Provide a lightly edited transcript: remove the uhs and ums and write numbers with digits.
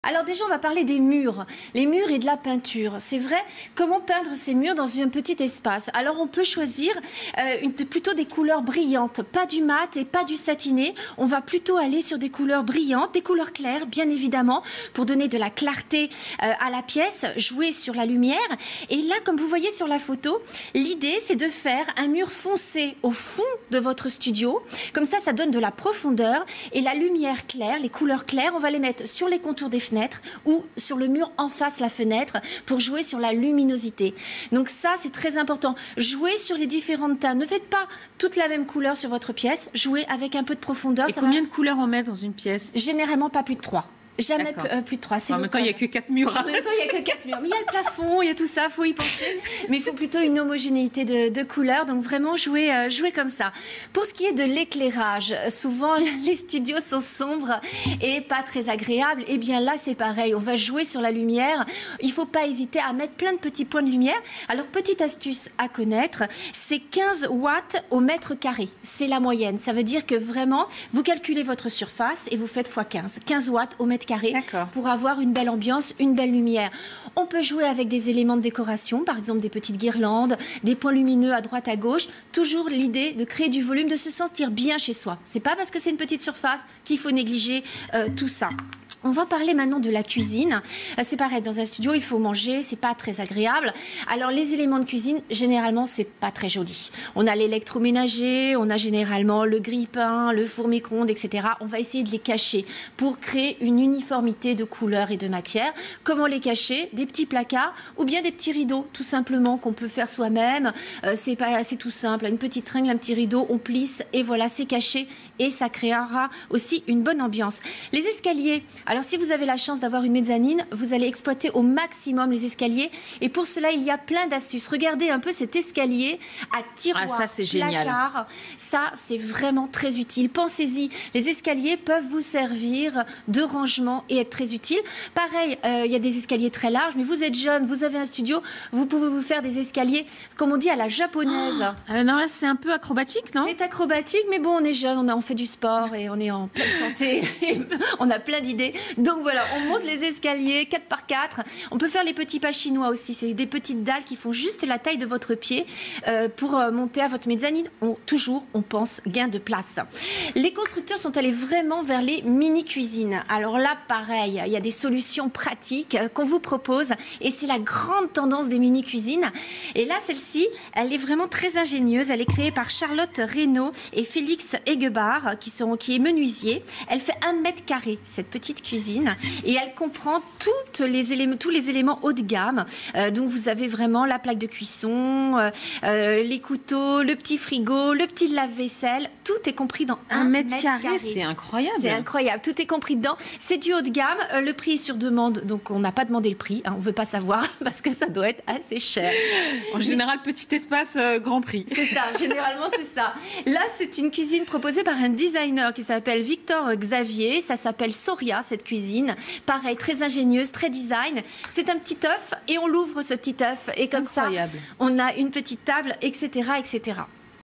Alors déjà, on va parler des murs, les murs et de la peinture. C'est vrai, comment peindre ces murs dans un petit espace? Alors on peut choisir plutôt des couleurs brillantes, pas du mat et pas du satiné. On va plutôt aller sur des couleurs brillantes, des couleurs claires, bien évidemment, pour donner de la clarté à la pièce, jouer sur la lumière. Et là, comme vous voyez sur la photo, l'idée c'est de faire un mur foncé au fond de votre studio. Comme ça donne de la profondeur et la lumière claire, les couleurs claires, on va les mettre sur les contours des fenêtres ou sur le mur en face la fenêtre pour jouer sur la luminosité. Donc ça, c'est très important. Jouez sur les différentes teintes. Ne faites pas toute la même couleur sur votre pièce. Jouez avec un peu de profondeur. Et combien de couleurs on met dans une pièce? Généralement, pas plus de 3. Jamais plus de 3. En même temps, il n'y a que 4 murs. En même temps, il n'y a que 4 murs. Mais il y a le plafond, il y a tout ça, il faut y penser. Mais il faut plutôt une homogénéité de couleurs. Donc vraiment, jouer comme ça. Pour ce qui est de l'éclairage, souvent, les studios sont sombres et pas très agréables. Et bien là, c'est pareil. On va jouer sur la lumière. Il ne faut pas hésiter à mettre plein de petits points de lumière. Alors, petite astuce à connaître, c'est 15 watts au mètre carré. C'est la moyenne. Ça veut dire que vraiment, vous calculez votre surface et vous faites x 15. 15 watts au mètre carré pour avoir une belle ambiance, une belle lumière. On peut jouer avec des éléments de décoration, par exemple des petites guirlandes, des points lumineux à droite à gauche. Toujours l'idée de créer du volume, de se sentir bien chez soi. C'est pas parce que c'est une petite surface qu'il faut négliger tout ça. On va parler maintenant de la cuisine. C'est pareil, dans un studio, il faut manger, c'est pas très agréable. Alors, les éléments de cuisine, généralement, c'est pas très joli. On a l'électroménager, on a généralement le grille-pain, le four micro-ondes, etc. On va essayer de les cacher pour créer une uniformité de couleurs et de matières. Comment les cacher? Des petits placards ou bien des petits rideaux, tout simplement, qu'on peut faire soi-même. C'est tout simple. Une petite tringle, un petit rideau, on plisse et voilà, c'est caché et ça créera aussi une bonne ambiance. Les escaliers. Alors, si vous avez la chance d'avoir une mezzanine, vous allez exploiter au maximum les escaliers. Et pour cela, il y a plein d'astuces. Regardez un peu cet escalier à tiroir, ça, c'est génial. Placard. Ça, c'est vraiment très utile. Pensez-y, les escaliers peuvent vous servir de rangement et être très utiles. Pareil, il y a des escaliers très larges, mais vous êtes jeune, vous avez un studio, vous pouvez vous faire des escaliers, comme on dit, à la japonaise. Non, là, c'est un peu acrobatique, non? C'est acrobatique, mais bon, on est jeune, on fait du sport et on est en pleine santé. On a plein d'idées. Donc voilà, on monte les escaliers 4 par 4. On peut faire les petits pas chinois aussi. C'est des petites dalles qui font juste la taille de votre pied pour monter à votre mezzanine. Toujours, on pense gain de place. Les constructeurs sont allés vraiment vers les mini-cuisines. Alors là, pareil, il y a des solutions pratiques qu'on vous propose et c'est la grande tendance des mini-cuisines. Et là, celle-ci, elle est vraiment très ingénieuse. Elle est créée par Charlotte Reynaud et Félix Eguebar, qui est menuisier. Elle fait 1 mètre carré, cette petite cuisine, et elle comprend tous les éléments haut de gamme. Donc vous avez vraiment la plaque de cuisson, les couteaux, le petit frigo, le petit lave-vaisselle. Tout est compris dans 1 mètre carré. C'est incroyable. C'est incroyable. Tout est compris dedans. C'est du haut de gamme. Le prix est sur demande, donc on n'a pas demandé le prix. On ne veut pas savoir parce que ça doit être assez cher. En général, petit espace, grand prix. C'est ça. Généralement, c'est ça. Là, c'est une cuisine proposée par un designer qui s'appelle Victor Xavier. Ça s'appelle Soria, cette cuisine. Pareil, très ingénieuse, très design. C'est un petit œuf et on l'ouvre, ce petit œuf. Et comme ça, on a une petite table, etc., etc.